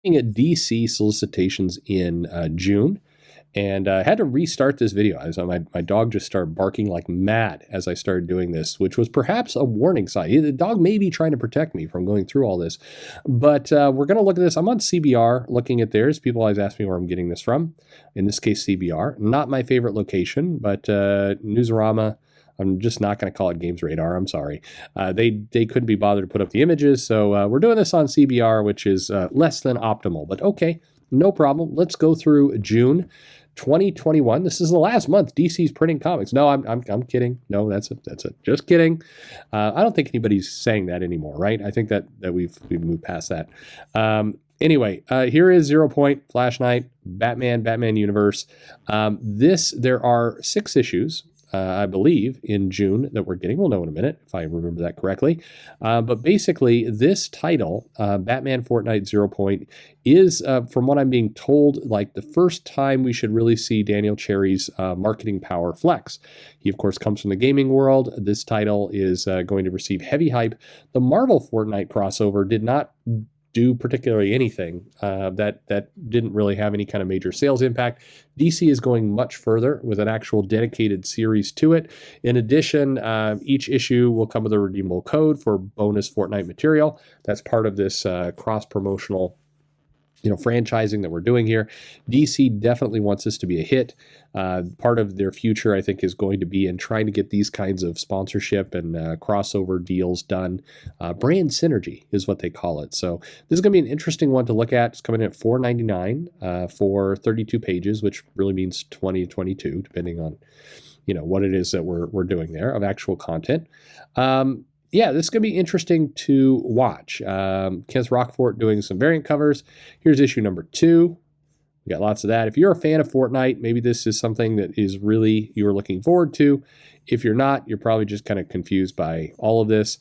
At DC solicitations in June, and I had to restart this video. My dog just started barking like mad as I started doing this, which was perhaps a warning sign. The dog may be trying to protect me from going through all this, but we're going to look at this. I'm on CBR looking at theirs. People always ask me where I'm getting this from. In this case, CBR. Not my favorite location, but Newsarama. I'm just not going to call it Games Radar. I'm sorry. They couldn't be bothered to put up the images, so we're doing this on CBR, which is less than optimal. But okay, no problem. Let's go through June 2021. This is the last month DC's printing comics. No, I'm kidding. No, that's it. Just kidding. I don't think anybody's saying that anymore, right? I think that we've moved past that. Anyway, here is 0 Point, Flash Knight, Batman Universe. There are 6 issues. I believe, in June that we're getting. We'll know in a minute if I remember that correctly. But basically, this title, Batman Fortnite 0 Point, is, from what I'm being told, like the first time we should really see Daniel Cherry's marketing power flex. He, of course, comes from the gaming world. This title is going to receive heavy hype. The Marvel Fortnite crossover did not do particularly anything that didn't really have any kind of major sales impact. DC is going much further with an actual dedicated series to it. In addition, each issue will come with a redeemable code for bonus Fortnite material. That's part of this cross-promotional franchising that we're doing here. DC definitely wants this to be a hit. Part of their future, I think, is going to be in trying to get these kinds of sponsorship and crossover deals done. Brand synergy is what they call it. So this is going to be an interesting one to look at. It's coming in at $4.99 for 32 pages, which really means 20 to 22, depending on what it is that we're doing there of actual content. Yeah, this is going to be interesting to watch. Kenneth Rockfort doing some variant covers. Here's issue number 2. We got lots of that. If you're a fan of Fortnite, maybe this is something that is really you're looking forward to. If you're not, you're probably just kind of confused by all of this.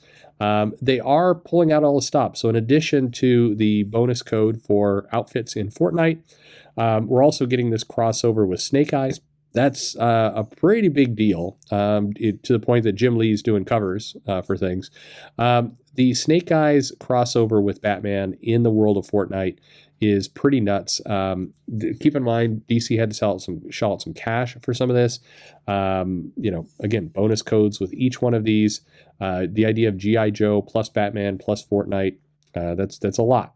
They are pulling out all the stops. So in addition to the bonus code for outfits in Fortnite, we're also getting this crossover with Snake Eyes. That's a pretty big deal to the point that Jim Lee's doing covers for things. The Snake Eyes crossover with Batman in the world of Fortnite is pretty nuts. Keep in mind, DC had to shell out some cash for some of this. Again, bonus codes with each one of these. The idea of G.I. Joe plus Batman plus Fortnite, that's a lot.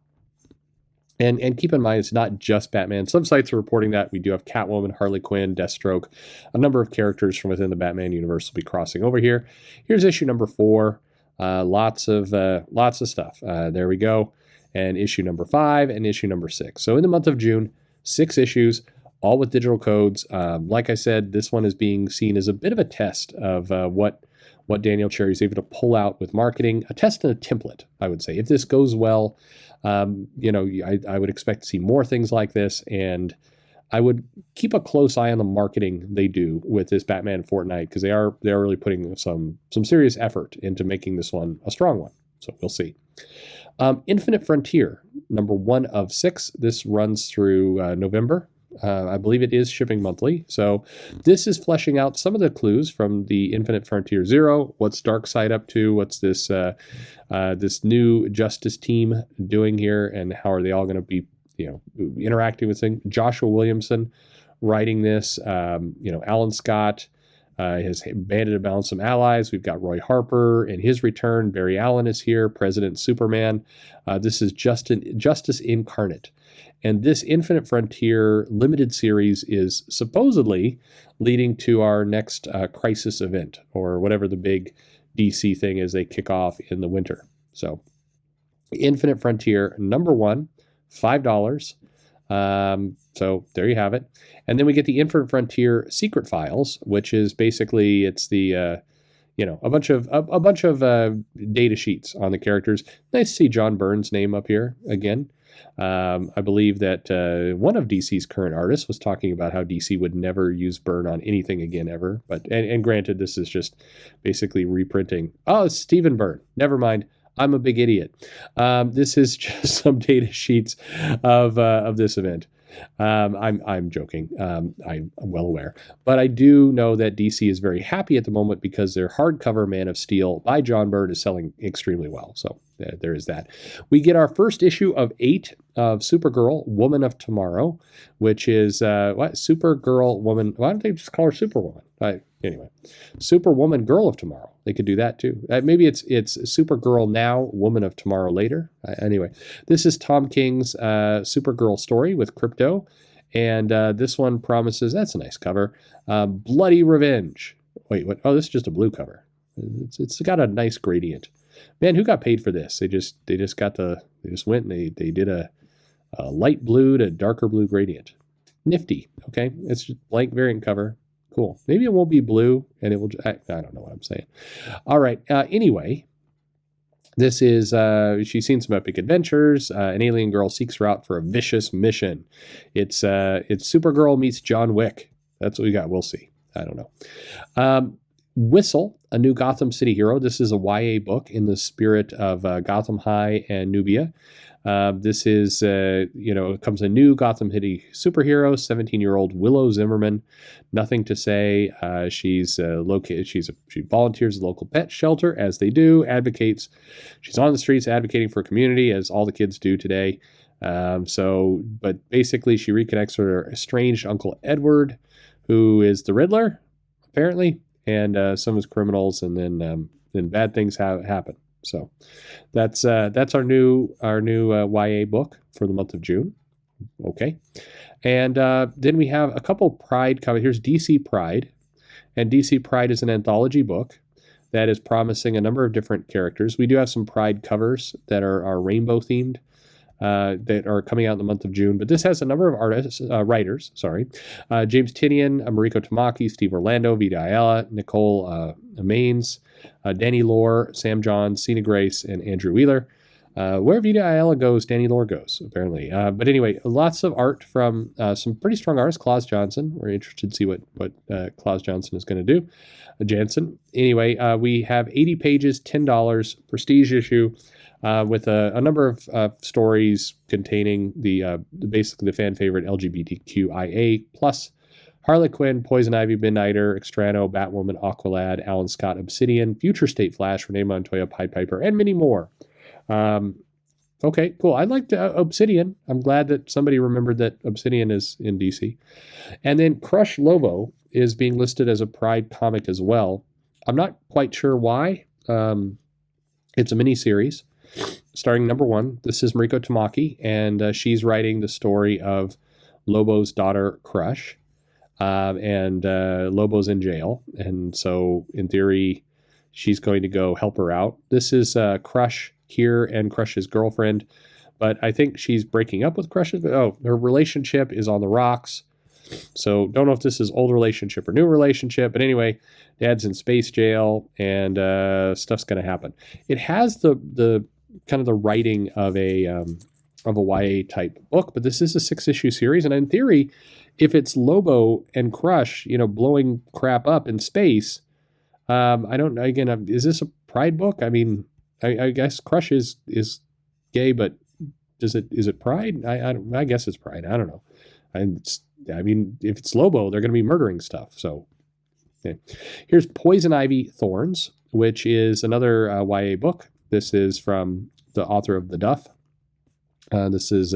And keep in mind, it's not just Batman. Some sites are reporting that we do have Catwoman, Harley Quinn, Deathstroke. A number of characters from within the Batman universe will be crossing over here. Here's issue number 4. Lots of stuff. There we go. And issue number 5 and issue number 6. So in the month of June, 6 issues, all with digital codes. Like I said, this one is being seen as a bit of a test of what Daniel Cherry is able to pull out with marketing. A test and a template, I would say. If this goes well, I would expect to see more things like this, and I would keep a close eye on the marketing they do with this Batman Fortnite, because they are really putting some serious effort into making this one a strong one. So we'll see. Infinite Frontier, number 1 of 6. This runs through November. I believe it is shipping monthly. So this is fleshing out some of the clues from the Infinite Frontier 0. What's Darkseid up to? What's this new Justice team doing here? And how are they all going to be, interacting with things? Joshua Williamson writing this. Alan Scott has banded about some allies. We've got Roy Harper in his return. Barry Allen is here. President Superman. This is Justice Incarnate. And this Infinite Frontier limited series is supposedly leading to our next Crisis event, or whatever the big DC thing is they kick off in the winter. So Infinite Frontier, number 1, $5. So there you have it. And then we get the Infinite Frontier Secret Files, which is basically, it's the a bunch of data sheets on the characters. Nice to see John Byrne's name up here again. I believe that one of DC's current artists was talking about how DC would never use Byrne on anything again ever. But and granted, this is just basically reprinting. Oh, it's Stephen Byrne. Never mind. I'm a big idiot. This is just some data sheets of this event. I'm joking. I'm well aware, but I do know that DC is very happy at the moment because their hardcover Man of Steel by John Byrne is selling extremely well. So there is that. We get our first issue of 8 of Supergirl, Woman of Tomorrow, which is Supergirl Woman. Why don't they just call her Superwoman? Anyway, Superwoman, Girl of Tomorrow. They could do that too. Maybe it's Supergirl now, Woman of Tomorrow later. Anyway, this is Tom King's Supergirl story with Crypto, and this one promises, that's a nice cover, bloody revenge. Wait, what? Oh, this is just a blue cover. It's got a nice gradient. Man, who got paid for this? They just went and they did a light blue to darker blue gradient. Nifty. Okay, it's just blank variant cover. Cool. Maybe it won't be blue, and it will. I don't know what I'm saying. All right. Anyway, this is she's seen some epic adventures. An alien girl seeks her out for a vicious mission. It's Supergirl meets John Wick. That's what we got. We'll see. I don't know. Whistle, a new Gotham City hero. This is a YA book in the spirit of Gotham High and Nubia. This is, comes a new Gotham City superhero, 17-year-old Willow Zimmerman. Nothing to say. She's located. She volunteers at the local pet shelter, as they do. Advocates. She's on the streets advocating for community, as all the kids do today. But basically, she reconnects with her estranged uncle Edward, who is the Riddler, apparently, and some of his criminals, and then bad things happen. So that's our new YA book for the month of June. Okay. And then we have a couple Pride covers. Here's DC Pride. And DC Pride is an anthology book that is promising a number of different characters. We do have some Pride covers that are rainbow themed that are coming out in the month of June. But this has a number of writers. James Tinian, Mariko Tamaki, Steve Orlando, Vita Ayala, Nicole Maines, Danny Lore, Sam John, Cena Grace, and Andrew Wheeler. Where Vita Ayala goes, Danny Lore goes, apparently. But anyway, lots of art from some pretty strong artists. Klaus Johnson. We're interested to see what Klaus Johnson is going to do. Jansen. Anyway, we have 80 pages, $10, prestige issue, with a number of stories containing basically the fan favorite LGBTQIA plus Harley Quinn, Poison Ivy, Midnighter, Extrano, Batwoman, Aqualad, Alan Scott, Obsidian, Future State Flash, Renee Montoya, Pied Piper, and many more. Okay, cool. I liked Obsidian. I'm glad that somebody remembered that Obsidian is in DC. And then Crush Lobo is being listed as a Pride comic as well. I'm not quite sure why. It's a mini-series starting number 1. This is Mariko Tamaki, and she's writing the story of Lobo's daughter, Crush. And Lobo's in jail, and so in theory she's going to go help her out. This is Crush here and Crush's girlfriend, but I think she's breaking up with Crush. Her relationship is on the rocks, so don't know if this is old relationship or new relationship, but anyway, Dad's in space jail, and stuff's going to happen. It has the kind of the writing of a YA type book, but this is a 6-issue series, and in theory, if it's Lobo and Crush, blowing crap up in space, I don't know. Again, is this a Pride book? I mean, I guess Crush is gay, but is it Pride? I guess it's Pride. I don't know. I mean, if it's Lobo, they're going to be murdering stuff. So, okay. Here's Poison Ivy Thorns, which is another YA book. This is from the author of The Duff. This is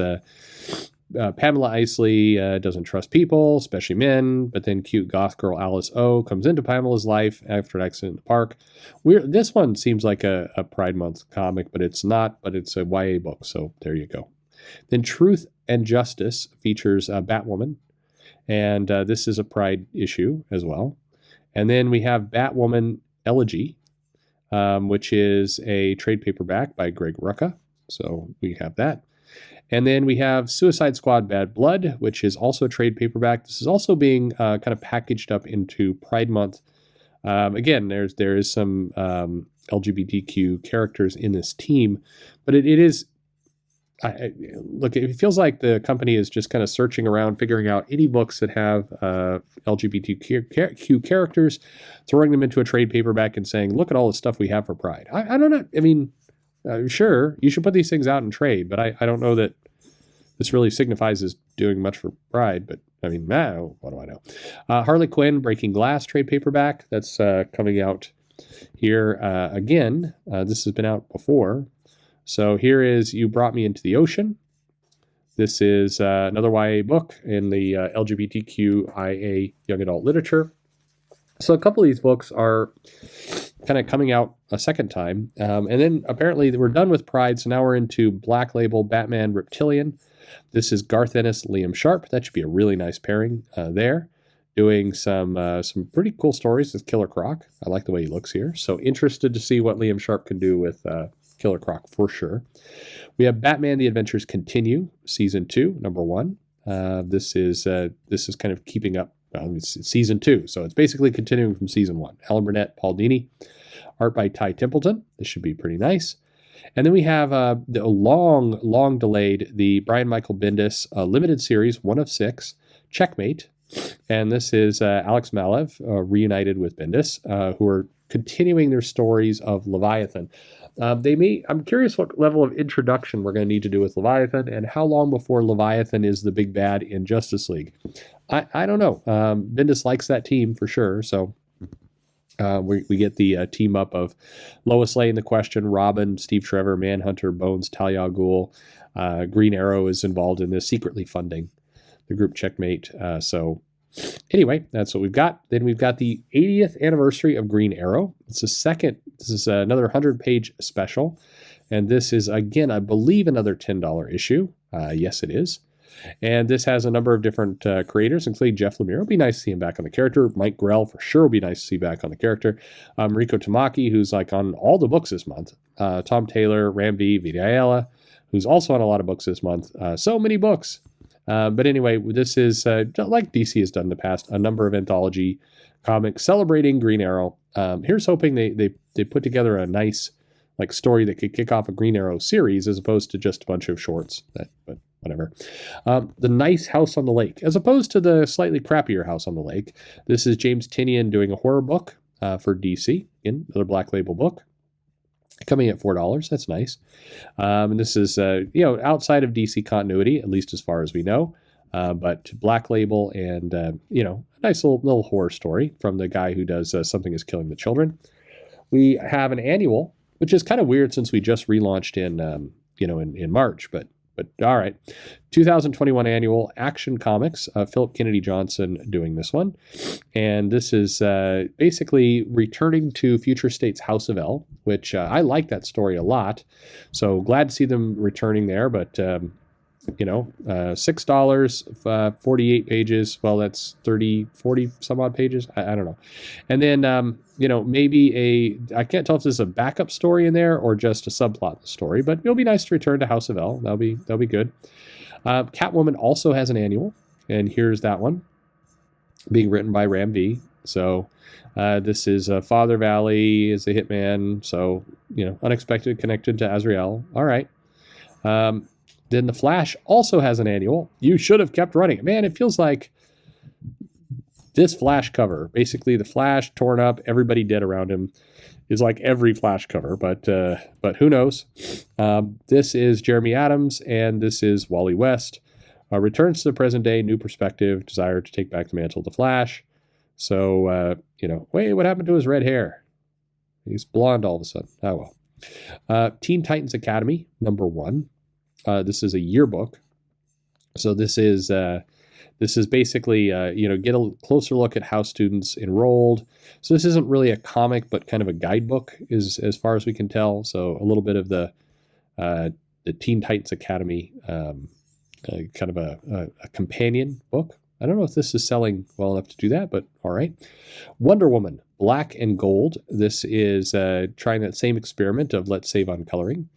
Pamela Isley doesn't trust people, especially men, but then cute goth girl Alice O comes into Pamela's life after an accident in the park. This one seems like a Pride Month comic, but it's not, but it's a YA book, so there you go. Then Truth and Justice features Batwoman, and this is a Pride issue as well. And then we have Batwoman Elegy, which is a trade paperback by Greg Rucka, so we have that. And then we have Suicide Squad Bad Blood, which is also a trade paperback. This is also being kind of packaged up into Pride Month. Again, there is some LGBTQ characters in this team, but it is, look, it feels like the company is just kind of searching around, figuring out any books that have LGBTQ characters, throwing them into a trade paperback and saying, look at all the stuff we have for Pride. I don't know. I mean, sure, you should put these things out in trade, but I don't know that this really signifies as doing much for Pride, but I mean, what do I know? Harley Quinn, Breaking Glass trade paperback. That's coming out here again. This has been out before. So here is You Brought Me Into the Ocean. This is another YA book in the LGBTQIA young adult literature. So a couple of these books are kind of coming out a second time. And then apparently we're done with Pride, so now we're into Black Label Batman Reptilian. This is Garth Ennis, Liam Sharp. That should be a really nice pairing there. Doing some pretty cool stories with Killer Croc. I like the way he looks here. So interested to see what Liam Sharp can do with Killer Croc for sure. We have Batman: The Adventures Continue, Season 2, Number 1. This is kind of keeping up. It's Season 2, so it's basically continuing from Season 1. Alan Burnett, Paul Dini, art by Ty Templeton. This should be pretty nice. And then we have the long delayed, the Brian Michael Bendis limited series, 1 of 6, Checkmate. And this is Alex Malev reunited with Bendis, who are continuing their stories of Leviathan. I'm curious what level of introduction we're going to need to do with Leviathan and how long before Leviathan is the big bad in Justice League. I don't know. Bendis likes that team for sure. So we get the team up of Lois Lane, The Question, Robin, Steve Trevor, Manhunter, Bones, Talia al Ghul. Green Arrow is involved in this, secretly funding the group Checkmate. So anyway, that's what we've got. Then we've got the 80th anniversary of Green Arrow. This is another 100-page special. And this is, again, I believe another $10 issue. Yes, it is. And this has a number of different creators, including Jeff Lemire. It'll be nice to see him back on the character. Mike Grell, for sure, will be nice to see back on the character. Mariko Tamaki, who's like on all the books this month. Tom Taylor, Ram V, Vita Ayala, who's also on a lot of books this month. So many books. But anyway, this is, like DC has done in the past, a number of anthology comics celebrating Green Arrow. Here's hoping they put together a nice like story that could kick off a Green Arrow series as opposed to just a bunch of shorts. But whatever. The Nice House on the Lake, as opposed to the slightly crappier House on the Lake. This is James Tynion doing a horror book for DC, in another Black Label book. Coming at $4. That's nice. And this is, outside of DC continuity, at least as far as we know. But Black Label and, a nice little horror story from the guy who does Something is Killing the Children. We have an annual, which is kind of weird since we just relaunched in March, but all right. 2021 annual Action Comics, Philip Kennedy Johnson doing this one. And this is basically returning to Future State's House of L, which I like that story a lot. So glad to see them returning there. But, $6, 48 pages. Well, that's 40 some odd pages. I don't know. And then, maybe I can't tell if this is a backup story in there or just a subplot in the story, but it'll be nice to return to House of L. That'll be good. Catwoman also has an annual, and here's that one being written by Ram V. So this is Father Valley is a hitman. So, unexpected connected to Azrael. All right. Then The Flash also has an annual. You should have kept running. Man, it feels like this Flash cover, basically the Flash torn up, everybody dead around him, is like every Flash cover, but who knows? This is Jeremy Adams, and this is Wally West. Returns to the present day, new perspective, desire to take back the mantle of the Flash. So, wait, what happened to his red hair? He's blonde all of a sudden. Oh, well. Teen Titans Academy, number 1. This is a yearbook. So this is basically, get a closer look at how students enrolled. So this isn't really a comic, but kind of a guidebook as far as we can tell. So a little bit of the Teen Titans Academy, kind of a companion book. I don't know if this is selling well enough to do that, but all right. Wonder Woman, Black and Gold. This is trying that same experiment of let's save on coloring.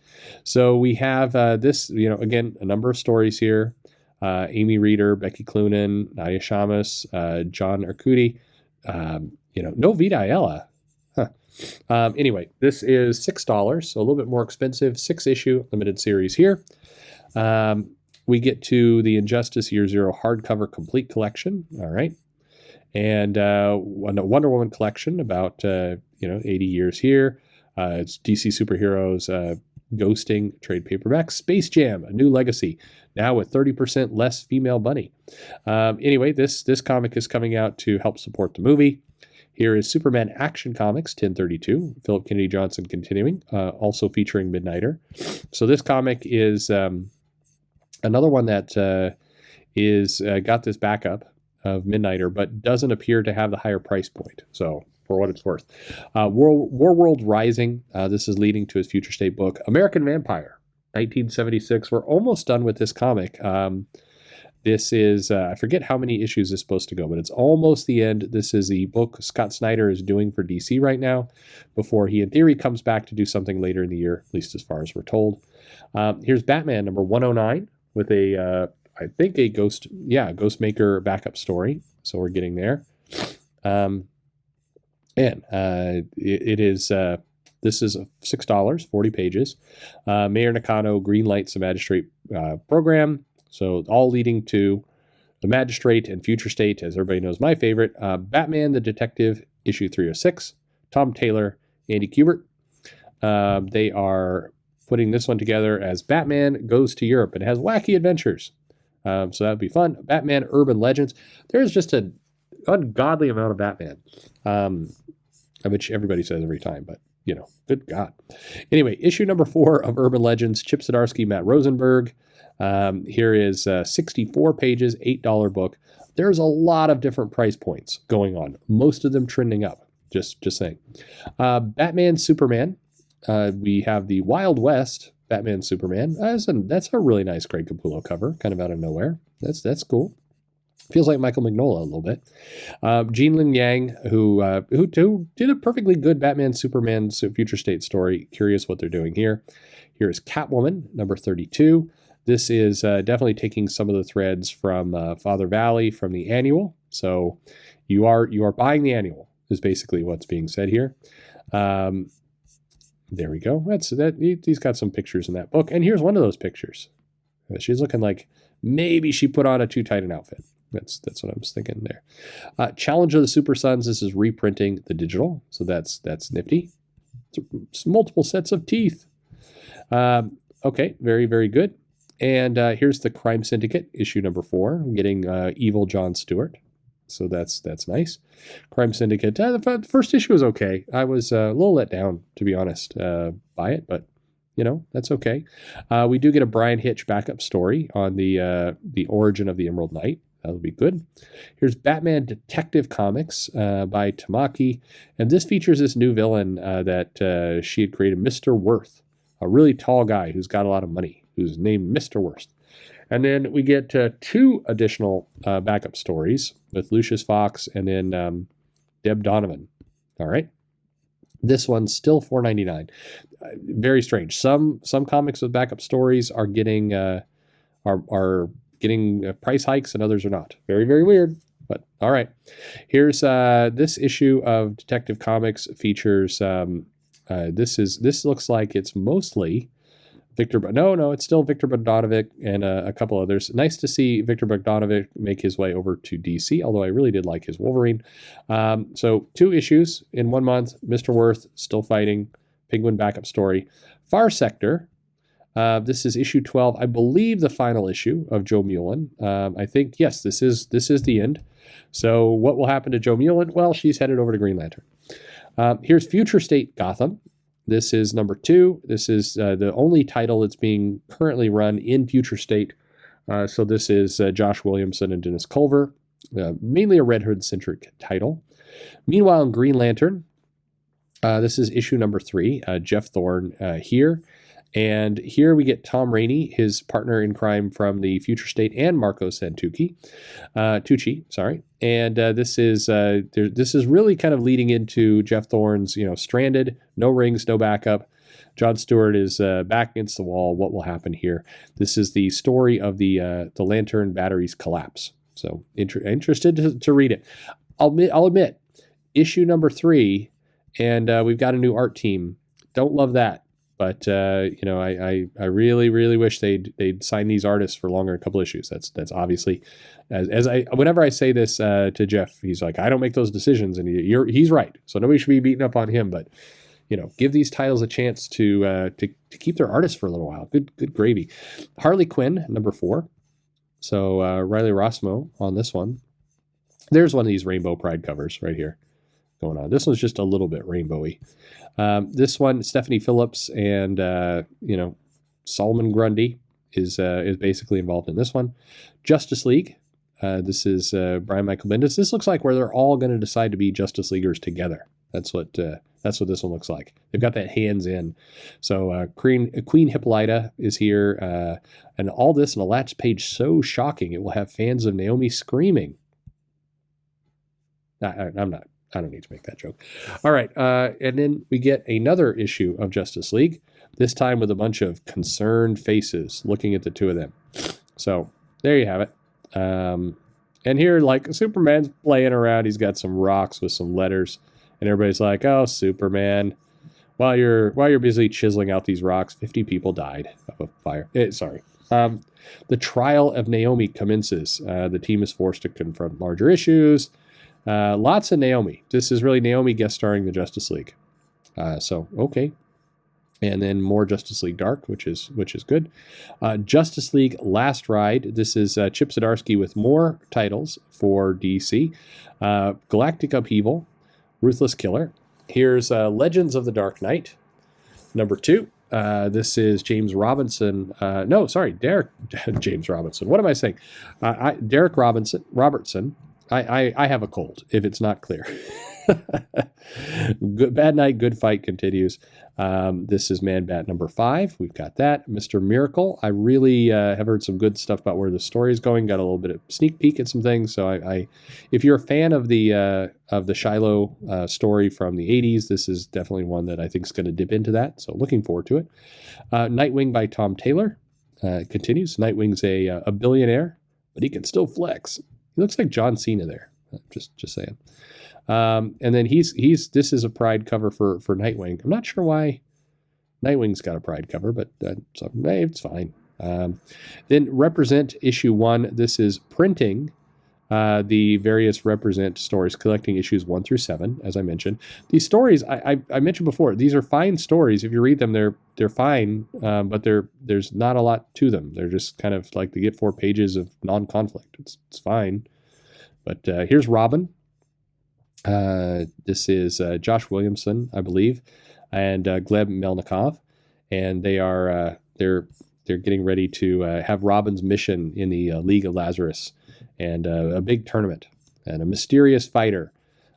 So we have this, again, a number of stories here. Amy Reeder, Becky Cloonan, Nadia Shamus, John Arcudi, no Vita Ayala. Huh. Anyway, this is $6, so a little bit more expensive, 6-issue limited series here. We get to the Injustice Year Zero hardcover complete collection. All right. And a Wonder Woman collection about, 80 years here. It's DC superheroes, ghosting trade paperback. Space Jam, A New Legacy, now with 30% less female bunny. Anyway, this comic is coming out to help support the movie. Here is Superman Action Comics 1032, Philip Kennedy Johnson continuing, also featuring Midnighter. So this comic is another one that is got this backup of Midnighter, but doesn't appear to have the higher price point. So for what it's worth. War World Rising, this is leading to his future state book. American Vampire, 1976. We're almost done with this comic. This is, I forget how many issues is supposed to go, but it's almost the end. This is the book Scott Snyder is doing for DC right now, before he, in theory, comes back to do something later in the year, at least as far as we're told. Here's Batman number 109 with a, I think a Ghostmaker backup story. So we're getting there. It is, this is $6, 40 pages. Mayor Nakano greenlights the magistrate program. So all leading to the Magistrate and Future State, as everybody knows, my favorite. Batman the Detective, issue 306. Tom Taylor, Andy Kubert. They are putting this one together as Batman Goes to Europe and has wacky adventures. So that would be fun. Batman Urban Legends. There's just an ungodly amount of Batman, which everybody says every time, but you know, good God. Anyway, issue number 4 of Urban Legends, Chip Zdarsky, Matt Rosenberg. Here is 64 pages, $8 book. There's a lot of different price points going on, most of them trending up, just saying. Batman Superman. We have the Wild West Batman Superman. That's a really nice Greg Capullo cover, kind of out of nowhere. That's cool. Feels like Michael Mignola a little bit. Gene Lin Yang, who did a perfectly good Batman Superman Future State story. Curious what they're doing here. Here is Catwoman, number 32. This is definitely taking some of the threads from Father Valley from the annual. So you are buying the annual is basically what's being said here. There we go. He's got some pictures in that book. And here's one of those pictures. She's looking like maybe she put on a too tight an outfit. That's what I was thinking there. Challenge of the Super Sons. This is reprinting the digital. So that's nifty. It's multiple sets of teeth. Okay, very, very good. And here's the Crime Syndicate, issue number 4. I'm getting evil John Stewart. So that's nice. Crime Syndicate. The first issue was okay. I was a little let down, to be honest, by it, but you know, that's okay. We do get a Brian Hitch backup story on the origin of the Emerald Knight. That'll be good. Here's Batman Detective Comics by Tamaki. And this features this new villain that she had created, Mr. Worth, a really tall guy who's got a lot of money, who's named Mr. Worth. And then we get 2 additional backup stories with Lucius Fox and then Deb Donovan. All right. This one's still $4.99. Very strange. Some comics with backup stories are getting getting price hikes and others are not. Very, very weird. But all right. Here's this issue of Detective Comics features. This looks like it's mostly Victor. No, it's still Victor Bogdanovic and a couple others. Nice to see Victor Bogdanovic make his way over to DC, although I really did like his Wolverine. So 2 issues in 1 month. Mr. Worth still fighting. Penguin backup story. Far Sector. This is issue 12, I believe, the final issue of Joe Mullen. I think, yes, this is the end. So what will happen to Joe Mullen? Well, she's headed over to Green Lantern. Here's Future State Gotham. This is number 2. This is the only title that's being currently run in Future State. So this is Josh Williamson and Dennis Culver, mainly a Red Hood-centric title. Meanwhile, in Green Lantern, this is issue number 3, Jeff Thorne here. And here we get Tom Rainey, his partner in crime from the Future State, and Marco Santucci, Tucci, sorry. And this is really kind of leading into Jeff Thorne's, stranded, no rings, no backup. John Stewart is back against the wall. What will happen here? This is the story of the Lantern battery's collapse. So interested to read it. I'll admit, issue number 3, and we've got a new art team. Don't love that. But I really, really wish they'd sign these artists for longer, a couple issues. That's obviously, whenever I say this to Jeff, he's like, I don't make those decisions, and he's right. So nobody should be beating up on him. But give these titles a chance to keep their artists for a little while. Good gravy. Harley Quinn, number 4. So Riley Rossmo on this one. There's one of these Rainbow Pride covers right here going on. This one's just a little bit rainbowy. This one, Stephanie Phillips and Solomon Grundy is basically involved in this one. Justice League. This is Brian Michael Bendis. This looks like where they're all going to decide to be Justice Leaguers together. That's what this one looks like. They've got that hands in. So Queen Hippolyta is here, and all this in a latch page so shocking it will have fans of Naomi screaming. I don't need to make that joke. All right, and then we get another issue of Justice League. This time with a bunch of concerned faces looking at the two of them. So there you have it. And here, like, Superman's playing around. He's got some rocks with some letters. And everybody's like, oh, Superman, while you're busy chiseling out these rocks, 50 people died of a fire. The trial of Naomi commences. The team is forced to confront larger issues. Lots of Naomi. This is really Naomi guest starring the Justice League. So, okay. And then more Justice League Dark, which is good. Justice League Last Ride. This is Chip Zdarsky with more titles for DC. Galactic Upheaval. Ruthless Killer. Here's Legends of the Dark Knight, number 2. This is James Robinson. Derek James Robinson. What am I saying? Derek Robertson. I have a cold, if it's not clear. Bad Night, Good Fight continues. This is Man Bat number 5. We've got that. Mr. Miracle. I really have heard some good stuff about where the story is going. Got a little bit of sneak peek at some things. So if you're a fan of the Shiloh story from the 80s, this is definitely one that I think is going to dip into that. So looking forward to it. Nightwing by Tom Taylor continues. Nightwing's a billionaire, but he can still flex. He looks like John Cena there. Just saying. And then this is a Pride cover for Nightwing. I'm not sure why Nightwing's got a Pride cover, but it's fine. Then Represent issue 1. This is printing the various Represent stories, collecting issues 1 through 7, as I mentioned. These stories, I mentioned before, these are fine stories. If you read them, they're fine, but there's not a lot to them. They're just kind of like they get 4 pages of non-conflict. It's fine. But here's Robin. This is Josh Williamson, I believe, and Gleb Melnikov, and they're getting ready to have Robin's mission in the League of Lazarus, and a big tournament, and a mysterious fighter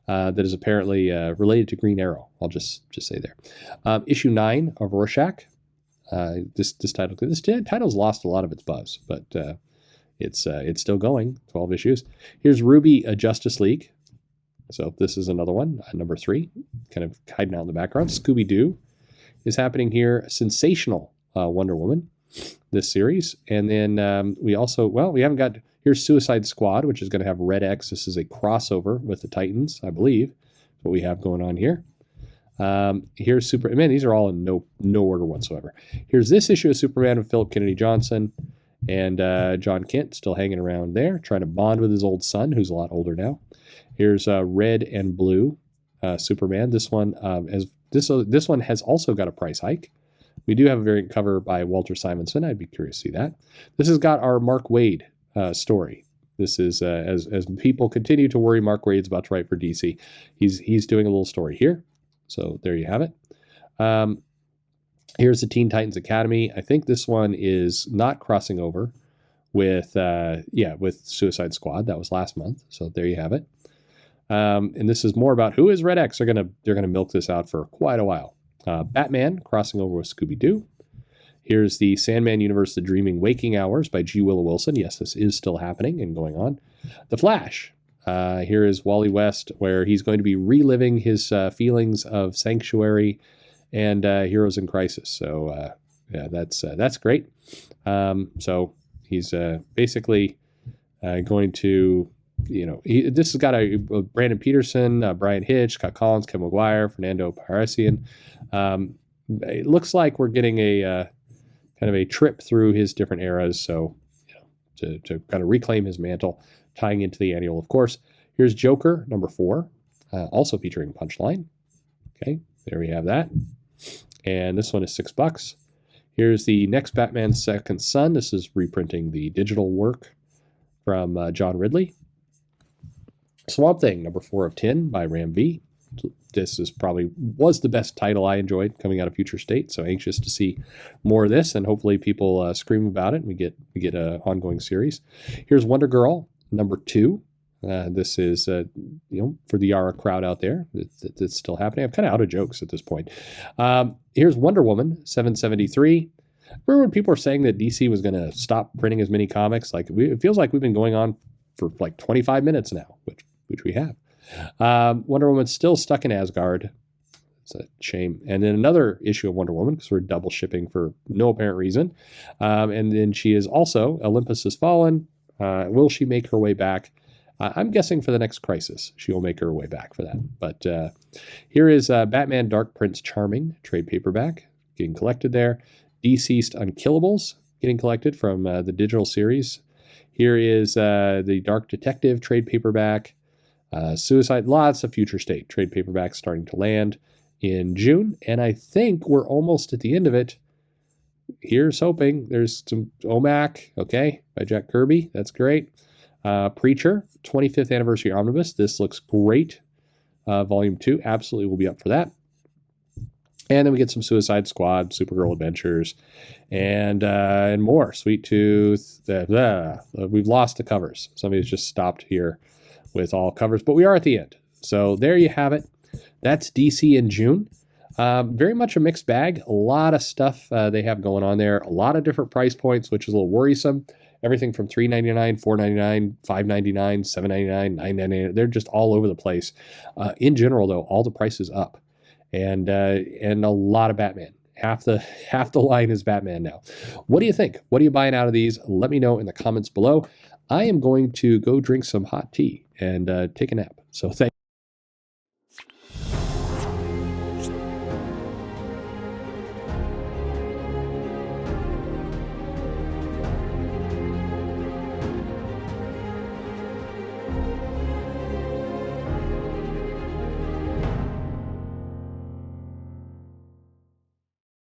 that is apparently related to Green Arrow. I'll just say there. Issue 9 of Rorschach. This title's lost a lot of its buzz, but it's still going. 12 issues. Here's Ruby, a Justice League. So this is another one, number 3, kind of hiding out in the background. Scooby-Doo is happening here. Sensational Wonder Woman, this series. And then we haven't got, here's Suicide Squad, which is going to have Red X. This is a crossover with the Titans, I believe, what we have going on here. Here's Superman. These are all in no order whatsoever. Here's this issue of Superman with Philip Kennedy Johnson and John Kent still hanging around there, trying to bond with his old son, who's a lot older now. Here's Red and Blue Superman. This one this one has also got a price hike. We do have a variant cover by Walter Simonson. I'd be curious to see that. This has got our Mark Waid story. This is as people continue to worry Mark Waid's about to write for DC. He's doing a little story here. So there you have it. Here's the Teen Titans Academy. I think this one is not crossing over with Suicide Squad. That was last month. So there you have it. And this is more about who is Red X. They're gonna milk this out for quite a while. Batman crossing over with Scooby-Doo. Here's the Sandman Universe: The Dreaming Waking Hours by G. Willow Wilson. Yes, this is still happening and going on. The Flash. Here is Wally West, where he's going to be reliving his feelings of Sanctuary and Heroes in Crisis. So that's great. So he's basically going to. This has got a Brandon Peterson, Brian Hitch, Scott Collins, Kevin McGuire, Fernando Parisian. It looks like we're getting a kind of a trip through his different eras. So, to kind of reclaim his mantle, tying into the annual, of course. Here's Joker, number 4, also featuring Punchline. Okay. There we have that. And this one is $6. Here's the next Batman Second Son. This is reprinting the digital work from John Ridley. Swamp Thing, number 4 of 10 by Ram V. This was the best title I enjoyed coming out of Future State, so anxious to see more of this, and hopefully people scream about it, and we get an ongoing series. Here's Wonder Girl, number 2. This is, for the Yara crowd out there, it's still happening. I'm kind of out of jokes at this point. Here's Wonder Woman, 773. Remember when people were saying that DC was going to stop printing as many comics? It feels like we've been going on for like 25 minutes now, which we have. Wonder Woman's still stuck in Asgard. It's a shame. And then another issue of Wonder Woman, because we're double shipping for no apparent reason. And then she is also, Olympus Has Fallen. Will she make her way back? I'm guessing for the next crisis, she will make her way back for that. But here is Batman Dark Prince Charming, trade paperback, getting collected there. Deceased Unkillables, getting collected from the digital series. Here is the Dark Detective trade paperback. Suicide, lots of Future State trade paperbacks starting to land in June. And I think we're almost at the end of it. Here's hoping. There's some OMAC, okay, by Jack Kirby. That's great. Preacher, 25th Anniversary Omnibus. This looks great. Volume 2, absolutely will be up for that. And then we get some Suicide Squad, Supergirl Adventures, and more. Sweet Tooth. We've lost the covers. Somebody's just stopped here with all covers, but we are at the end. So there you have it. That's DC in June. Very much a mixed bag. A lot of stuff they have going on there. A lot of different price points, which is a little worrisome. Everything from $3.99, $4.99, $5.99, $7.99, $9.99. They're just all over the place. In general, though, all the prices up. And a lot of Batman. Half the line is Batman now. What do you think? What are you buying out of these? Let me know in the comments below. I am going to go drink some hot tea and take a nap. So thank you.